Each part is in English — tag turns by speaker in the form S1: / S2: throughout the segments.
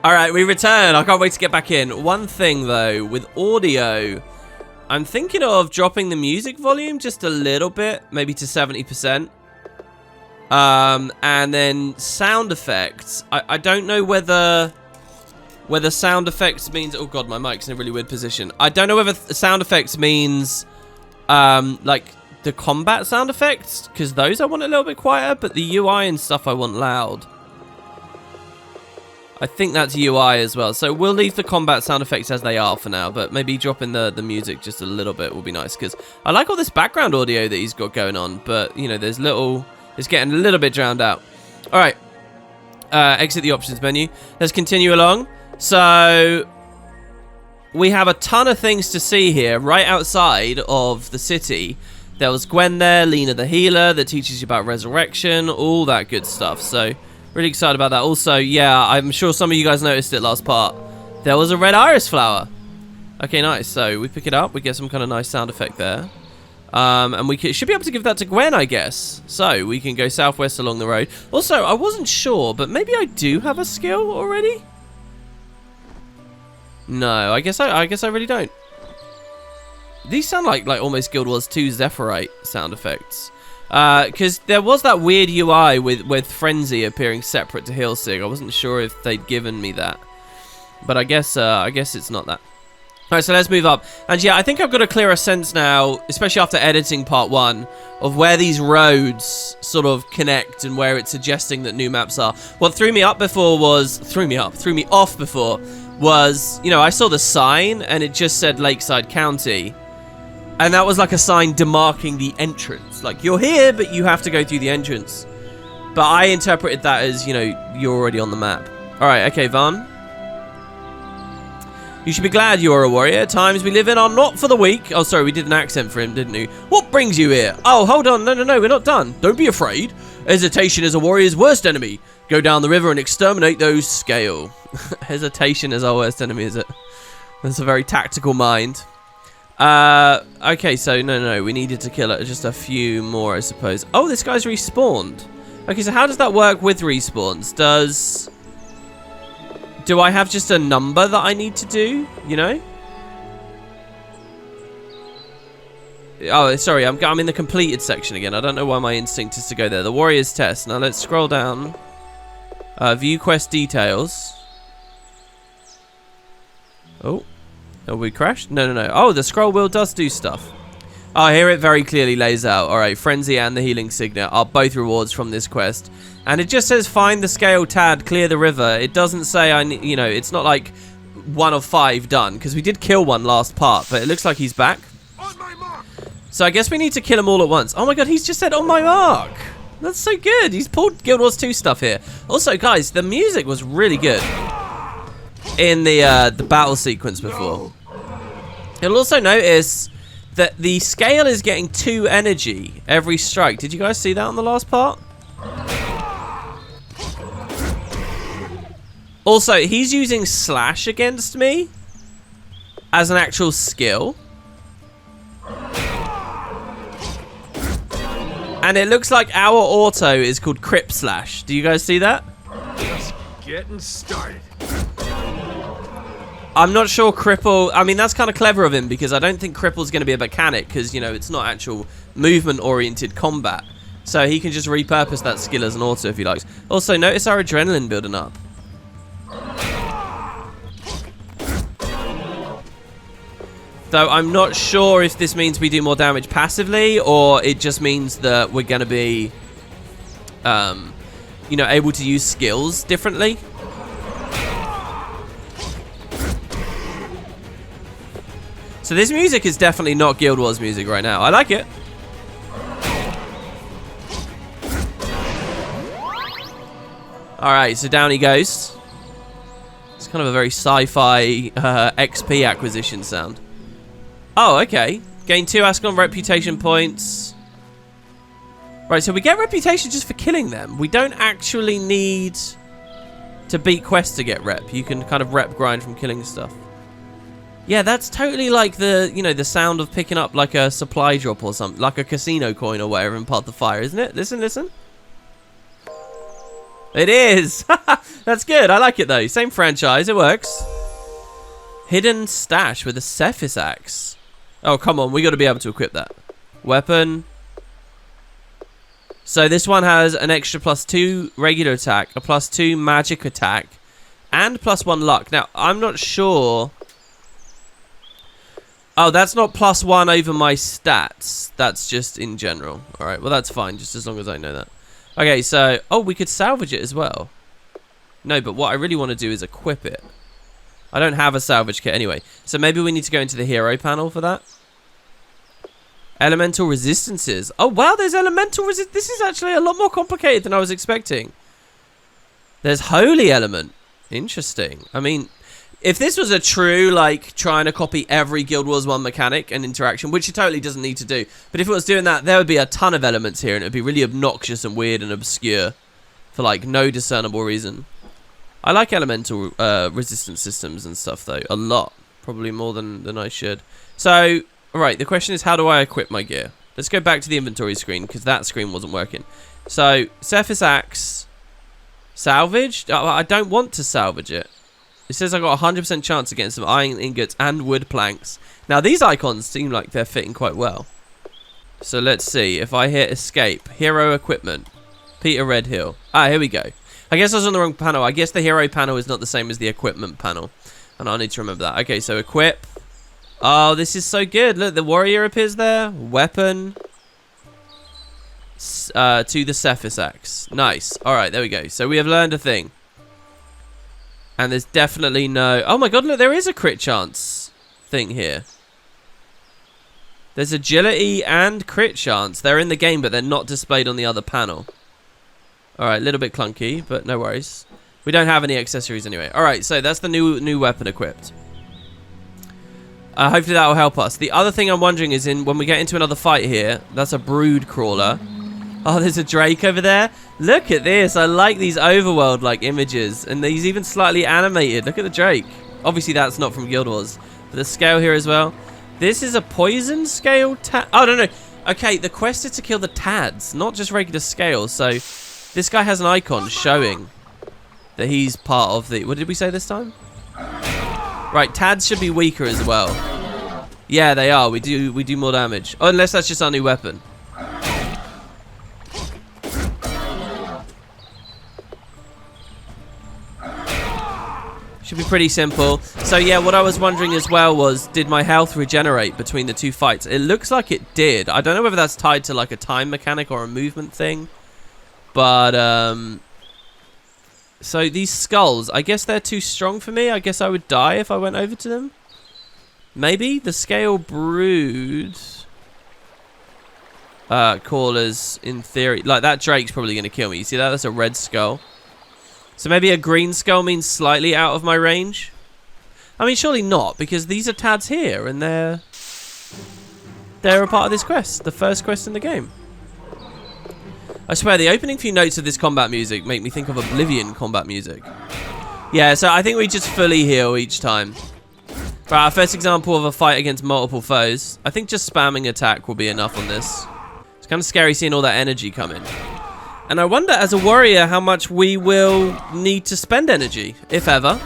S1: Alright, we return. I can't wait to get back in. One thing, though, with audio, I'm thinking of dropping the music volume just a little bit, maybe to 70%. And then sound effects. I don't know whether sound effects means... Oh, God, my mic's in a really weird position. I don't know whether sound effects means, like, the combat sound effects, because those I want a little bit quieter, but the UI and stuff I want loud. I think that's UI as well. So we'll leave the combat sound effects as they are for now, but maybe dropping the music just a little bit will be nice, because I like all this background audio that he's got going on, but, you know, there's little... It's getting a little bit drowned out. All right. Exit the options menu. Let's continue along. So we have a ton of things to see here right outside of the city. There was Gwen there, Lena the healer, that teaches you about resurrection, all that good stuff. So really excited about that. Also, yeah, I'm sure some of you guys noticed it last part. There was a red iris flower. Okay, nice. So we pick it up. We get some kind of nice sound effect there. And we should be able to give that to Gwen, I guess. So we can go southwest along the road. Also, I wasn't sure, but maybe I do have a skill already? No, I guess I really don't. These sound like almost Guild Wars 2 Zephyrite sound effects. Because there was that weird UI with Frenzy appearing separate to Healsig. I wasn't sure if they'd given me that. But I guess it's not that. Alright, so let's move up. And yeah, I think I've got a clearer sense now, especially after editing part 1, of where these roads sort of connect and where it's suggesting that new maps are. What threw me off before was, you know, I saw the sign and it just said Lakeside County. And that was like a sign demarking the entrance. Like, you're here, but you have to go through the entrance. But I interpreted that as, you know, you're already on the map. Alright, okay, Vaughn. You should be glad you are a warrior. Times we live in are not for the weak. Oh, sorry, we did an accent for him, didn't we? What brings you here? Oh, hold on. No, we're not done. Don't be afraid. Hesitation is a warrior's worst enemy. Go down the river and exterminate those scale. Hesitation is our worst enemy, is it? That's a very tactical mind. Okay, so no, we needed to kill just a few more, I suppose. Oh, this guy's respawned. Okay, so how does that work with respawns? Do I have just a number that I need to do, you know? Oh, sorry, I'm in the completed section again. I don't know why my instinct is to go there. The Warrior's Test. Now let's scroll down. View quest details. Oh. Have we crashed? No. Oh, the scroll wheel does do stuff. Oh, here it very clearly lays out. Alright, Frenzy and the Healing Signet are both rewards from this quest. And it just says, find the scale tad, clear the river. It doesn't say, you know, it's not like 1 of 5 done. Because we did kill one last part, but it looks like he's back. On my mark. So I guess we need to kill them all at once. Oh my god, he's just said, on my mark. That's so good. He's pulled Guild Wars 2 stuff here. Also, guys, the music was really good in the battle sequence before. You'll also notice that the scale is getting 2 energy every strike. Did you guys see that on the last part? Also, he's using slash against me as an actual skill. And it looks like our auto is called Crip Slash. Do you guys see that?
S2: Just getting started.
S1: I'm not sure Cripple... I mean, that's kind of clever of him because I don't think Cripple's going to be a mechanic because, you know, it's not actual movement-oriented combat. So he can just repurpose that skill as an auto if he likes. Also, notice our adrenaline building up. Though I'm not sure if this means we do more damage passively or it just means that we're going to be, you know, able to use skills differently. So this music is definitely not Guild Wars music right now. I like it. Alright, so down he goes. It's kind of a very sci-fi XP acquisition sound. Oh, okay. Gain 2 Ascon reputation points. Right, so we get reputation just for killing them. We don't actually need to beat quests to get rep. You can kind of rep grind from killing stuff. Yeah, that's totally like the, you know, the sound of picking up like a supply drop or something, like a casino coin or whatever in Path of Fire, isn't it? Listen. It is. That's good. I like it though. Same franchise. It works. Hidden stash with a Cephas axe. Oh, come on. We got to be able to equip that. Weapon. So this one has an extra +2 regular attack, a +2 magic attack, and +1 luck. Now, I'm not sure. Oh, that's not +1 over my stats. That's just in general. All right. Well, that's fine. Just as long as I know that. Okay, so... Oh, we could salvage it as well. No, but what I really want to do is equip it. I don't have a salvage kit anyway. So maybe we need to go into the hero panel for that. Elemental resistances. Oh, wow, there's elemental resist. This is actually a lot more complicated than I was expecting. There's holy element. Interesting. I mean... If this was a true, like, trying to copy every Guild Wars 1 mechanic and interaction, which it totally doesn't need to do, but if it was doing that, there would be a ton of elements here, and it would be really obnoxious and weird and obscure for, like, no discernible reason. I like elemental resistance systems and stuff, though, a lot. Probably more than I should. So, right, the question is, how do I equip my gear? Let's go back to the inventory screen, because that screen wasn't working. So, Cephas axe, salvaged? Oh, I don't want to salvage it. It says I got a 100% chance of getting some iron ingots and wood planks. Now, these icons seem like they're fitting quite well. So, let's see. If I hit escape, hero equipment, Peter Redhill. Ah, here we go. I guess I was on the wrong panel. I guess the hero panel is not the same as the equipment panel. And I need to remember that. Okay, so equip. Oh, this is so good. Look, the warrior appears there. Weapon. To the Cephas axe. Nice. All right, there we go. So, we have learned a thing. And there's definitely no... Oh my god, look, there is a crit chance thing here. There's agility and crit chance. They're in the game, but they're not displayed on the other panel. Alright, a little bit clunky, but no worries. We don't have any accessories anyway. Alright, so that's the new weapon equipped. Hopefully that will help us. The other thing I'm wondering is when we get into another fight here, that's a brood crawler. Oh, there's a Drake over there. Look at this. I like these overworld-like images. And he's even slightly animated. Look at the Drake. Obviously, that's not from Guild Wars. But the scale here as well. This is a poison scale tad. Oh, no. Okay, the quest is to kill the tads, not just regular scales. So, this guy has an icon showing that he's part of the... What did we say this time? Right, tads should be weaker as well. Yeah, they are. We do more damage. Oh, unless that's just our new weapon. Should be pretty simple. So yeah, what I was wondering as well was, did my health regenerate between the two fights? It looks like it did. I don't know whether that's tied to like a time mechanic or a movement thing. But, so these skulls, I guess they're too strong for me. I guess I would die if I went over to them. Maybe the scale brood callers, in theory, like that Drake's probably going to kill me. You see that? That's a red skull. So maybe a green skull means slightly out of my range? I mean, surely not, because these are tads here, and they're a part of this quest, the first quest in the game. I swear, the opening few notes of this combat music make me think of Oblivion combat music. Yeah, so I think we just fully heal each time. Right, our first example of a fight against multiple foes. I think just spamming attack will be enough on this. It's kind of scary seeing all that energy come in. And I wonder, as a warrior, how much we will need to spend energy, if ever.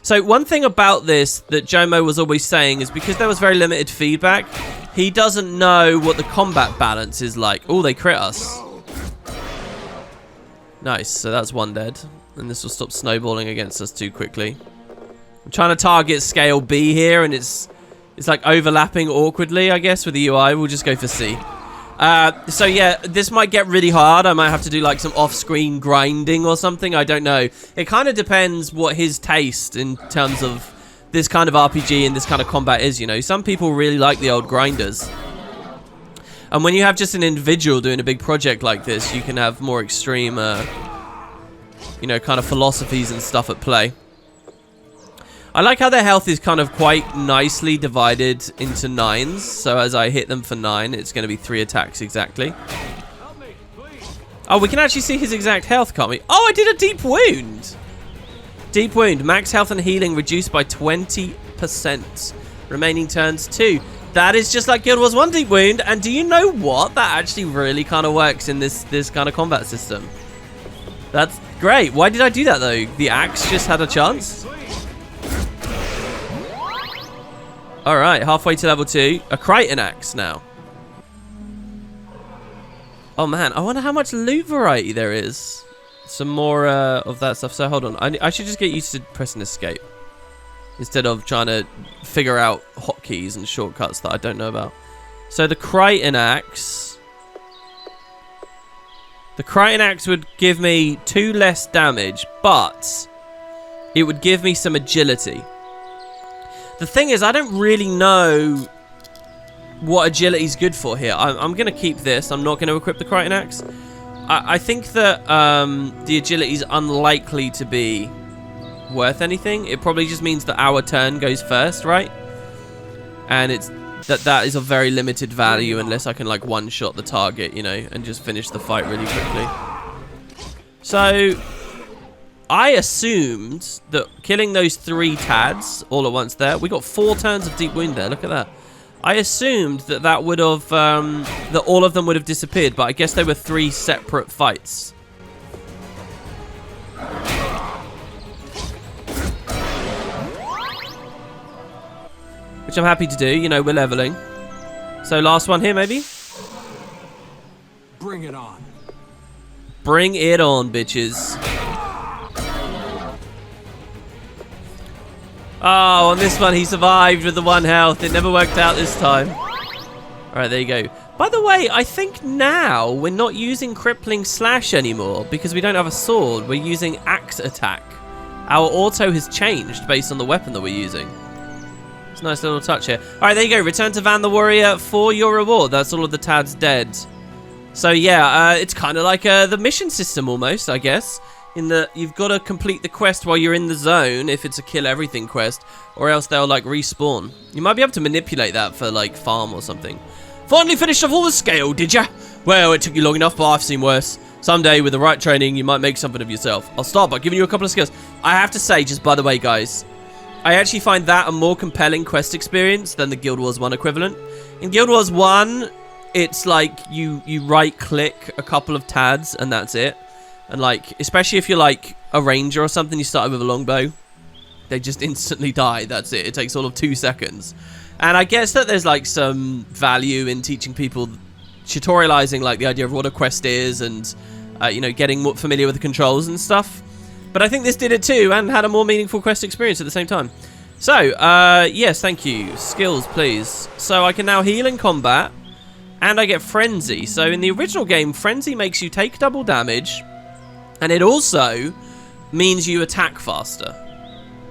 S1: So one thing about this that Jomo was always saying is because there was very limited feedback, he doesn't know what the combat balance is like. Oh, they crit us. Nice, so that's one dead. And this will stop snowballing against us too quickly. I'm trying to target scale B here, and it's like overlapping awkwardly, I guess, with the UI. We'll just go for C. So yeah, this might get really hard. I might have to do like some off-screen grinding or something. I don't know. It kind of depends what his taste in terms of this kind of RPG and this kind of combat is, you know. Some people really like the old grinders. And when you have just an individual doing a big project like this, you can have more extreme, you know, kind of philosophies and stuff at play. I like how their health is kind of quite nicely divided into 9s. So as I hit them for 9, it's going to be 3 attacks exactly. Oh, we can actually see his exact health, can't we? Oh, I did a deep wound. Deep wound. Max health and healing reduced by 20%. Remaining turns 2. That is just like Guild Wars 1 deep wound. And do you know what? That actually really kind of works in this kind of combat system. That's great. Why did I do that, though? The axe just had a chance? Alright, halfway to level 2. A Crichton axe now. Oh, man. I wonder how much loot variety there is. Some more of that stuff. So, hold on. I should just get used to pressing escape. Instead of trying to figure out hotkeys and shortcuts that I don't know about. So, the Crichton axe... The Crichton axe would give me 2 less damage, but it would give me some agility. The thing is, I don't really know what agility is good for here. I'm going to keep this. I'm not going to equip the Crichton axe. I think that the agility is unlikely to be worth anything. It probably just means that our turn goes first, right? And it's that is of very limited value unless I can like one-shot the target, you know, and just finish the fight really quickly. So I assumed that killing those 3 tads all at once there, we got 4 turns of deep wound there. Look at that. I assumed that that would have that all of them would have disappeared, but I guess they were 3 separate fights. Which I'm happy to do, you know, we're leveling. So last one here, maybe?
S2: Bring it on.
S1: Bring it on, bitches. Oh, on this one he survived with the 1 health. It never worked out this time. Alright, there you go. By the way, I think now we're not using crippling slash anymore because we don't have a sword. We're using axe attack. Our auto has changed based on the weapon that we're using. It's a nice little touch here. Alright, there you go. Return to Van the Warrior for your reward. That's all of the tads dead. So yeah, it's kind of like the mission system almost, I guess. In that you've got to complete the quest while you're in the zone if it's a kill everything quest, or else they'll like respawn. You might be able to manipulate that for like farm or something. Finally finished off all the scale, did ya? Well, it took you long enough, but I've seen worse. Someday with the right training, you might make something of yourself. I'll start by giving you a couple of skills. I have to say, just by the way, guys, I actually find that a more compelling quest experience than the Guild Wars 1 equivalent. In Guild Wars 1, it's like you right-click a couple of tads and that's it. And like, especially if you're like a ranger or something, you started with a longbow, they just instantly die. That's it. It takes all of 2 seconds. And I guess that there's like some value in teaching people, tutorializing like the idea of what a quest is and, you know, getting more familiar with the controls and stuff. But I think this did it too and had a more meaningful quest experience at the same time. So, yes, thank you. Skills, please. So I can now heal in combat and I get Frenzy. So in the original game, Frenzy makes you take double damage. And it also means you attack faster.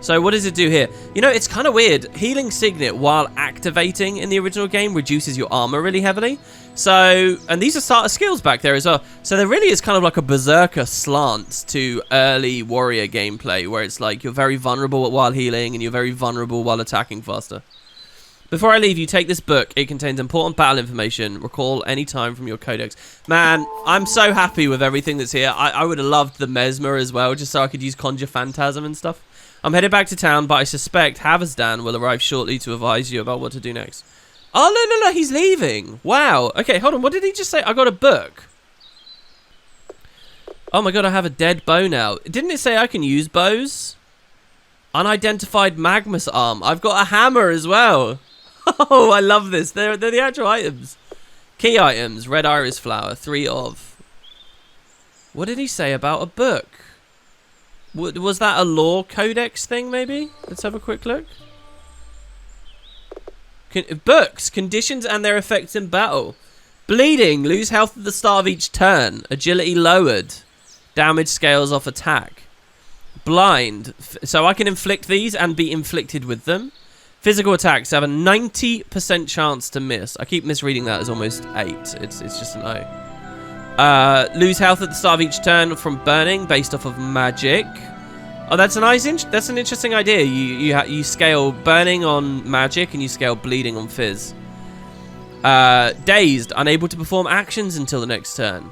S1: So what does it do here? You know, it's kind of weird. Healing Signet while activating in the original game reduces your armor really heavily. So, and these are starter skills back there as well. So there really is kind of like a berserker slant to early warrior gameplay where it's like you're very vulnerable while healing and you're very vulnerable while attacking faster. Before I leave you, take this book. It contains important battle information. Recall any time from your codex. Man, I'm so happy with everything that's here. I would have loved the Mesmer as well, just so I could use Conjure Phantasm and stuff. I'm headed back to town, but I suspect Havasdan will arrive shortly to advise you about what to do next. Oh, no, he's leaving. Wow. Okay, hold on. What did he just say? I got a book. Oh my god, I have a dead bow now. Didn't it say I can use bows? Unidentified Magmus arm. I've got a hammer as well. Oh, I love this. They're the actual items. Key items. Red iris flower. 3 of. What did he say about a book? Was that a lore codex thing, maybe? Let's have a quick look. Books. Conditions and their effects in battle. Bleeding. Lose health at the start of each turn. Agility lowered. Damage scales off attack. Blind. So I can inflict these and be inflicted with them. Physical attacks have a 90% chance to miss. I keep misreading that as almost 8. It's just an O. Lose health at the start of each turn from burning based off of magic. Oh, that's a nice. That's an interesting idea. You scale burning on magic and you scale bleeding on fizz. Dazed, unable to perform actions until the next turn.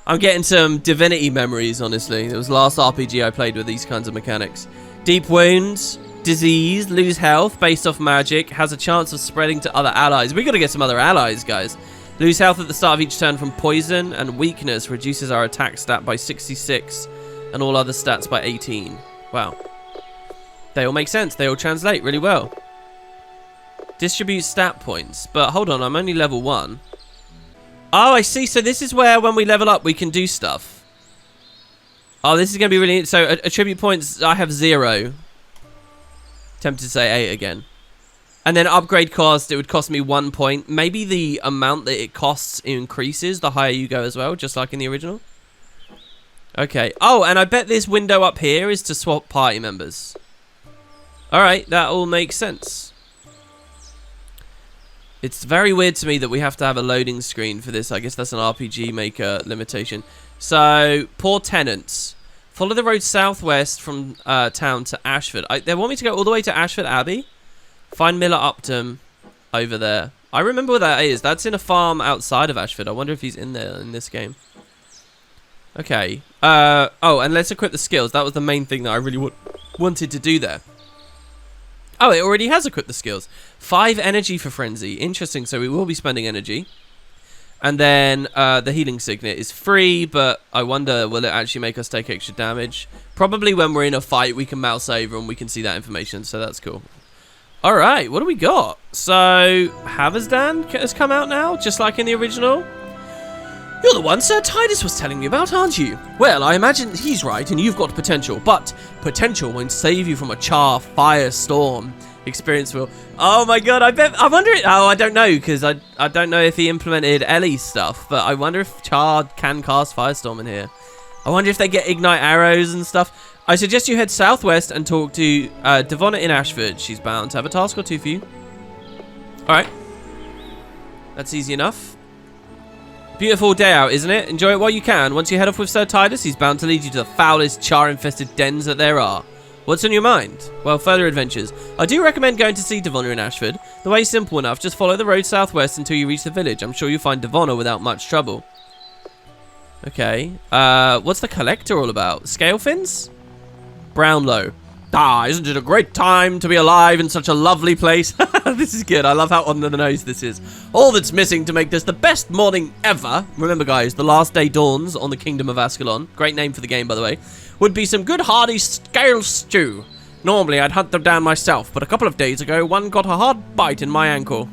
S1: I'm getting some Divinity memories, honestly. It was the last RPG I played with these kinds of mechanics. Deep wounds. Disease, lose health based off magic, has a chance of spreading to other allies. We got to get some other allies, guys. Lose health at the start of each turn from poison, and weakness reduces our attack stat by 66 and all other stats by 18. Wow. They all make sense. They all translate really well. Distribute stat points. But hold on, I'm only level 1. Oh, I see. So this is where when we level up, we can do stuff. Oh, this is going to be really... So attribute points, I have 0. Tempted to say 8 again. And then upgrade cost, it would cost me 1 point. Maybe the amount that it costs increases the higher you go as well, just like in the original. Okay. Oh, and I bet this window up here is to swap party members. Alright, that all makes sense. It's very weird to me that we have to have a loading screen for this. I guess that's an RPG Maker limitation. So, poor tenants. Follow the road southwest from town to Ashford. They want me to go all the way to Ashford Abbey? Find Miller Upton over there. I remember where that is. That's in a farm outside of Ashford. I wonder if he's in there in this game. Okay. Oh, and let's equip the skills. That was the main thing that I really wanted to do there. Oh, it already has equipped the skills. 5 energy for Frenzy. Interesting, so we will be spending energy. And then the Healing Signet is free, but I wonder, will it actually make us take extra damage? Probably when we're in a fight, we can mouse over and we can see that information, so that's cool. Alright, what do we got? So, Haversdan has come out now, just like in the original. You're the one Sir Titus was telling me about, aren't you? Well, I imagine he's right and you've got potential, but potential won't save you from a char firestorm. Experience will... Oh my god, I wonder... Oh, I don't know, because I don't know if he implemented Ellie's stuff, but I wonder if char can cast firestorm in here. I wonder if they get ignite arrows and stuff. I suggest you head southwest and talk to Devonna in Ashford. She's bound to have a task or two for you. Alright. That's easy enough. Beautiful day out, isn't it? Enjoy it while you can. Once you head off with Sir Titus, he's bound to lead you to the foulest char-infested dens that there are. What's on your mind? Well, further adventures. I do recommend going to see Devonna in Ashford. The way's simple enough. Just follow the road southwest until you reach the village. I'm sure you'll find Devonna without much trouble. Okay. What's the collector all about? Scale fins? Brownlow. Ah, isn't it a great time to be alive in such a lovely place? This is good. I love how on the nose this is. All that's missing to make this the best morning ever, remember guys, the last day dawns on the Kingdom of Ascalon. Great name for the game, by the way. Would be some good hearty scale stew. Normally I'd hunt them down myself, but a couple of days ago, one got a hard bite in my ankle.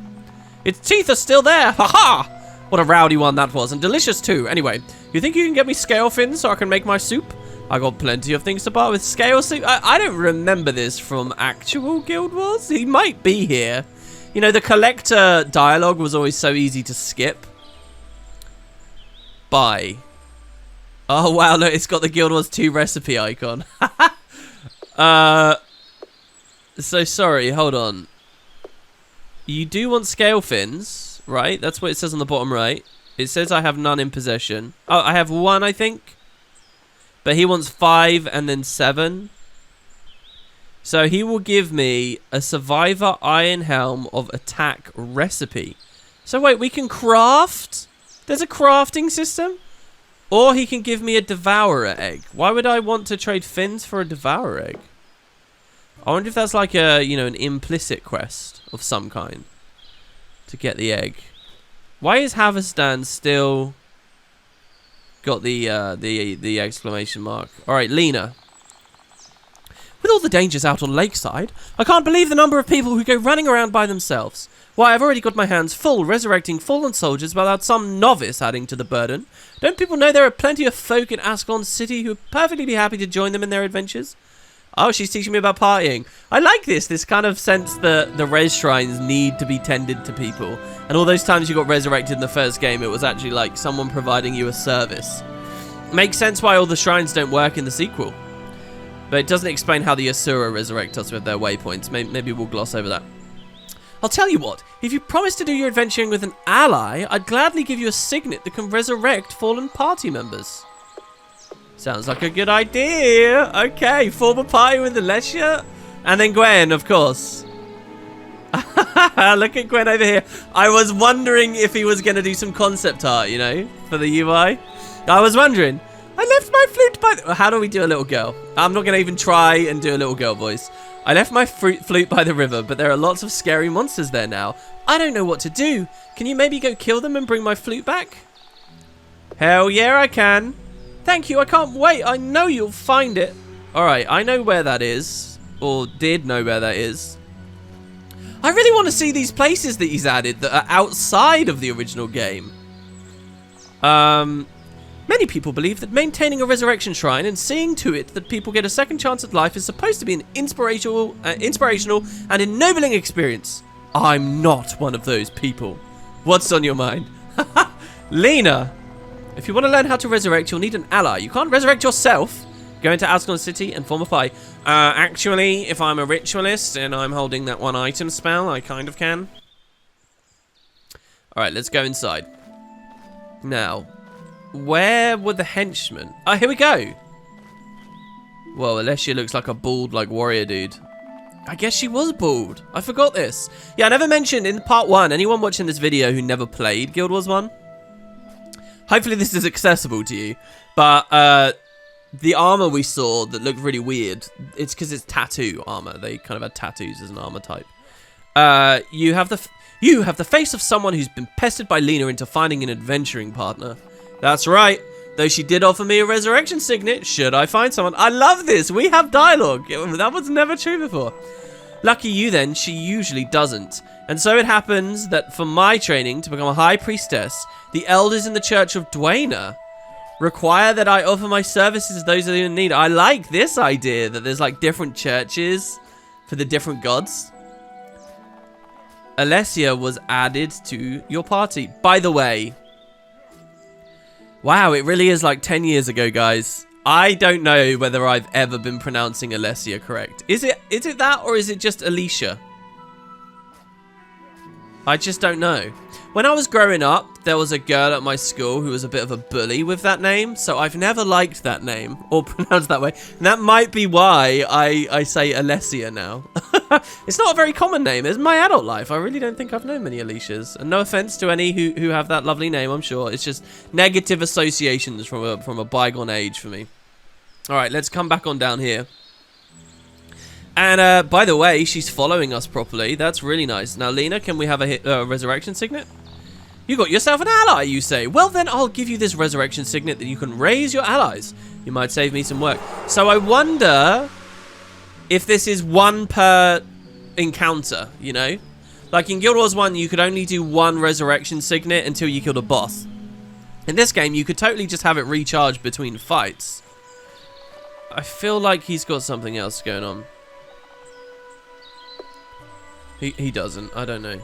S1: Its teeth are still there. Ha ha! What a rowdy one that was, and delicious too. Anyway, you think you can get me scale fins so I can make my soup? I got plenty of things to buy with scale soup. I don't remember this from actual Guild Wars. He might be here. You know, the collector dialogue was always so easy to skip. Buy. Oh, wow, look, it's got the Guild Wars 2 recipe icon. So, sorry, hold on. You do want scale fins, right? That's what it says on the bottom right. It says I have none in possession. Oh, I have 1, I think. But he wants 5 and then 7. So he will give me a Survivor Iron Helm of Attack recipe. So wait, we can craft? There's a crafting system? Or he can give me a Devourer egg. Why would I want to trade fins for a Devourer egg? I wonder if that's like a, you know, an implicit quest of some kind to get the egg. Why is Haversdan still got the exclamation mark? All right, Lena. With all the dangers out on Lakeside, I can't believe the number of people who go running around by themselves. Why, I've already got my hands full resurrecting fallen soldiers without some novice adding to the burden. Don't people know there are plenty of folk in Ascalon City who would perfectly be happy to join them in their adventures? Oh, she's teaching me about partying. I like this kind of sense that the res shrines need to be tended to people. And all those times you got resurrected in the first game, it was actually like someone providing you a service. Makes sense why all the shrines don't work in the sequel. But it doesn't explain how the Asura resurrect us with their waypoints. Maybe we'll gloss over that. I'll tell you what, if you promise to do your adventuring with an ally, I'd gladly give you a signet that can resurrect fallen party members. Sounds like a good idea. Okay, form a party with Alessia. And then Gwen, of course. Look at Gwen over here. I was wondering if he was going to do some concept art, you know, for the UI. I was wondering. I left my flute by... How do we do a little girl? I'm not going to even try and do a little girl voice. I left my flute by the river, but there are lots of scary monsters there now. I don't know what to do. Can you maybe go kill them and bring my flute back? Hell yeah, I can. Thank you, I can't wait. I know you'll find it. Alright, I know where that is. Or did know where that is. I really want to see these places that he's added that are outside of the original game. Many people believe that maintaining a resurrection shrine and seeing to it that people get a second chance at life is supposed to be an inspirational and ennobling experience. I'm not one of those people. What's on your mind? Lena, if you want to learn how to resurrect, you'll need an ally. You can't resurrect yourself. Go into Ascalon City and form a fight. Actually, if I'm a ritualist and I'm holding that one item spell, I kind of can. Alright, let's go inside. Now, where were the henchmen? Oh, here we go. Well, Alessia looks like a bald, warrior dude. I guess she was bald. I forgot this. Yeah, I never mentioned in part 1, anyone watching this video who never played Guild Wars 1. Hopefully this is accessible to you. But, the armor we saw that looked really weird, it's because it's tattoo armor. They kind of had tattoos as an armor type. You have the face of someone who's been pestered by Lena into finding an adventuring partner. That's right. Though she did offer me a resurrection signet, should I find someone? I love this. We have dialogue. That was never true before. Lucky you then, she usually doesn't. And so it happens that for my training to become a high priestess, the elders in the Church of Dwayna require that I offer my services to those that are in need. I like this idea that there's different churches for the different gods. Alessia was added to your party. By the way, wow, it really is 10 years ago, guys. I don't know whether I've ever been pronouncing Alessia correct. Is it that, or is it just Alicia? I just don't know. When I was growing up, there was a girl at my school who was a bit of a bully with that name, so I've never liked that name, or pronounced that way. And that might be why I say Alessia now. It's not a very common name. In my adult life, I really don't think I've known many Alicias. And no offense to any who have that lovely name, I'm sure. It's just negative associations from a bygone age for me. Alright, let's come back on down here. And by the way, she's following us properly. That's really nice. Now, Lena, can we have a resurrection signet? You got yourself an ally, you say. Well, then I'll give you this resurrection signet that you can raise your allies. You might save me some work. So I wonder if this is one per encounter, you know? Like in Guild Wars 1, you could only do one resurrection signet until you killed a boss. In this game, you could totally just have it recharge between fights. I feel like he's got something else going on. He doesn't. I don't know.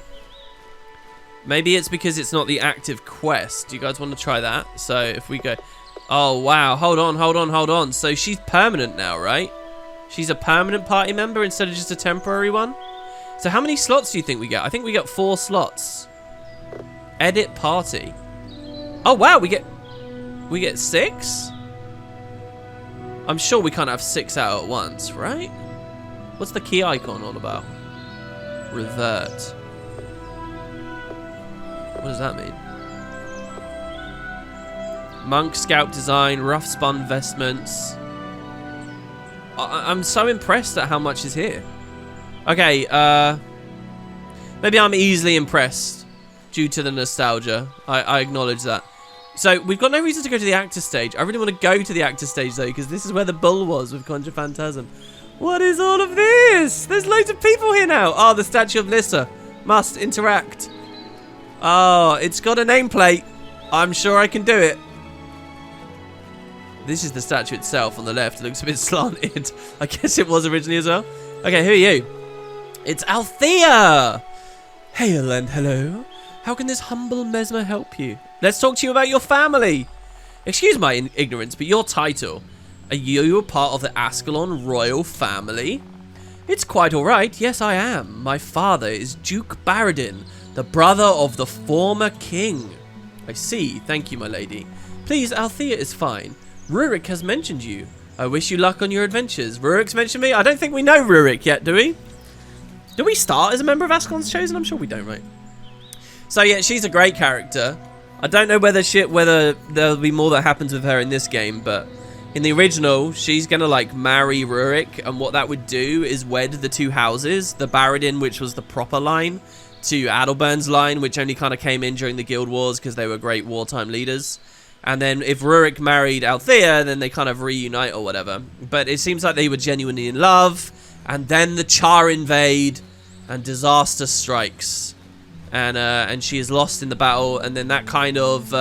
S1: Maybe it's because it's not the active quest. Do you guys want to try that? So if we go... Oh, wow. Hold on. So she's permanent now, right? She's a permanent party member instead of just a temporary one? So how many slots do you think we get? I think we got 4 slots. Edit party. Oh, wow. We get 6? I'm sure we can't have 6 out at once, right? What's the key icon all about? Revert. What does that mean? Monk scout design, rough spun vestments. I'm so impressed at how much is here. Okay, maybe I'm easily impressed due to the nostalgia. I acknowledge that. So we've got no reason to go to the actor stage. I really want to go to the actor stage though, because this is where the bull was with Conjure Phantasm. What is all of this? There's loads of people here now. Oh, the statue of Lissa. Must interact. Oh, it's got a nameplate. I'm sure I can do it. This is the statue itself on the left. It looks a bit slanted. I guess it was originally as well. Okay, who are you? It's Althea. Hail and hello. How can this humble mesmer help you? Let's talk to you about your family. Excuse my ignorance, but your title. Are you a part of the Ascalon royal family? It's quite alright. Yes, I am. My father is Duke Baradin, the brother of the former king. I see. Thank you, my lady. Please, Althea is fine. Rurik has mentioned you. I wish you luck on your adventures. Rurik's mentioned me? I don't think we know Rurik yet, do we? Do we start as a member of Ascalon's Chosen? I'm sure we don't, right? So yeah, she's a great character. I don't know whether there'll be more that happens with her in this game, but In the original, she's gonna like marry Rurik, and what that would do is wed the two houses, the Baradin, which was the proper line, to Adalbern's line, which only kind of came in during the Guild Wars because they were great wartime leaders. And then if Rurik married Althea, then they kind of reunite or whatever. But it seems like they were genuinely in love, and then the Char invade, and disaster strikes, and she is lost in the battle, and then that kind of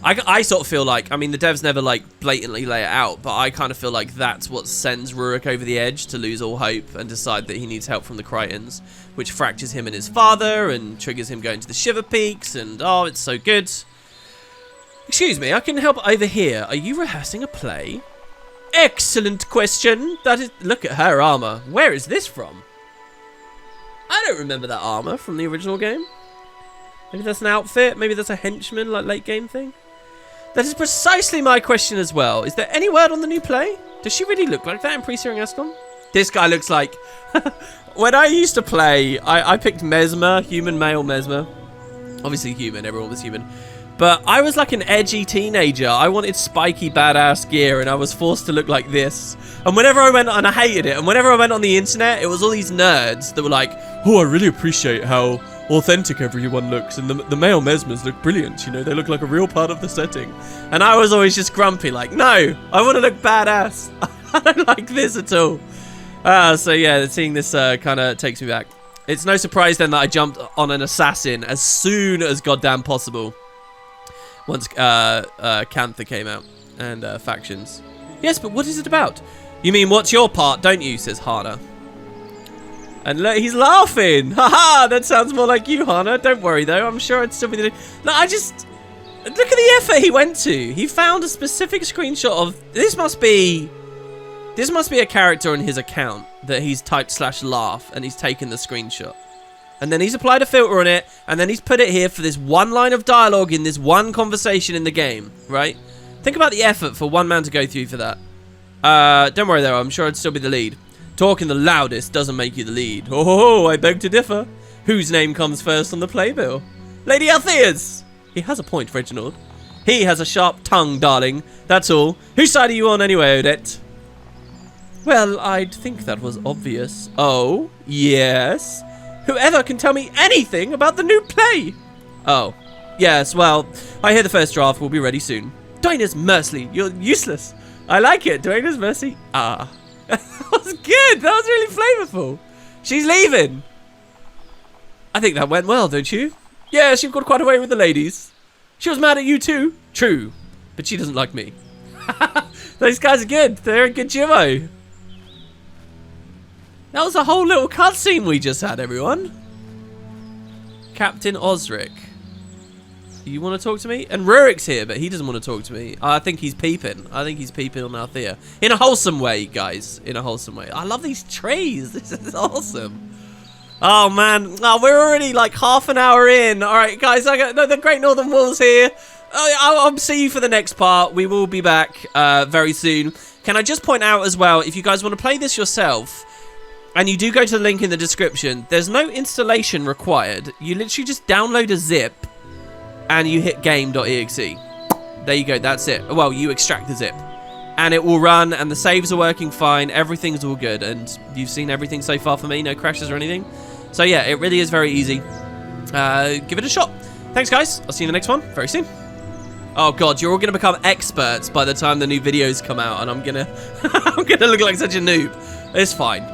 S1: I sort of feel like, I mean, the devs never like blatantly lay it out, but I kind of feel like that's what sends Rurik over the edge to lose all hope and decide that he needs help from the Crichtons, which fractures him and his father and triggers him going to the Shiver Peaks, and oh, it's so good. Excuse me, I can help over here. Are you rehearsing a play? Excellent question. That is, look at her armor. Where is this from? I don't remember that armor from the original game. Maybe that's an outfit. Maybe that's a henchman, like late game thing. That is precisely my question as well. Is there any word on the new play? Does she really look like that in Pre-Searing Ascon? This guy looks like... When I used to play, I picked Mesmer, human male Mesmer. Obviously human, everyone was human. But I was like an edgy teenager. I wanted spiky, badass gear, and I was forced to look like this. And whenever I went, and I hated it, and whenever I went on the internet, it was all these nerds that were like, oh, I really appreciate how authentic everyone looks, and the male Mesmers look brilliant, you know, they look like a real part of the setting. And I was always just grumpy, like, no, I want to look badass. I don't like this at all. So yeah, seeing this kind of takes me back. It's no surprise then that I jumped on an assassin as soon as goddamn possible. Once Cantha came out, and factions. Yes, but what is it about? You mean, what's your part, don't you, says Hana. And look, he's laughing. Haha, that sounds more like you, Hana. Don't worry, though. I'm sure I'd still be the... No, I just... Look at the effort he went to. He found a specific screenshot of... This must be a character on his account that he's typed /laugh, and he's taken the screenshot. And then he's applied a filter on it, and then he's put it here for this one line of dialogue in this one conversation in the game, right? Think about the effort for one man to go through for that. Don't worry, though. I'm sure I'd still be the lead. Talking the loudest doesn't make you the lead. Oh, I beg to differ. Whose name comes first on the playbill? Lady Althea's. He has a point, Reginald. He has a sharp tongue, darling. That's all. Whose side are you on anyway, Odette? Well, I'd think that was obvious. Oh, yes. Whoever can tell me anything about the new play? Oh, yes, well, I hear the first draft will be ready soon. Dinah's Mercy, you're useless. I like it, Dinah's Mercy. Ah. That was good. That was really flavorful. She's leaving. I think that went well, don't you? Yeah, she got quite away with the ladies. She was mad at you too. True. But she doesn't like me. Those guys are good. They're a good duo. That was a whole little cutscene we just had, everyone. Captain Osric. You want to talk to me? And Rurik's here, but he doesn't want to talk to me. I think he's peeping. I think he's peeping on Althea. In a wholesome way, guys. In a wholesome way. I love these trees. This is awesome. Oh, man. Oh, we're already like half an hour in. All right, guys. I got the Great Northern Wall's here. I'll see you for the next part. We will be back very soon. Can I just point out as well, if you guys want to play this yourself, and you do go to the link in the description, there's no installation required. You literally just download a zip, and you hit game.exe. There you go, that's it. Well, you extract the zip. And it will run, and the saves are working fine. Everything's all good, and you've seen everything so far for me. No crashes or anything. So yeah, it really is very easy. Give it a shot. Thanks, guys. I'll see you in the next one very soon. Oh, God, you're all going to become experts by the time the new videos come out, and I'm going to I'm gonna look like such a noob. It's fine.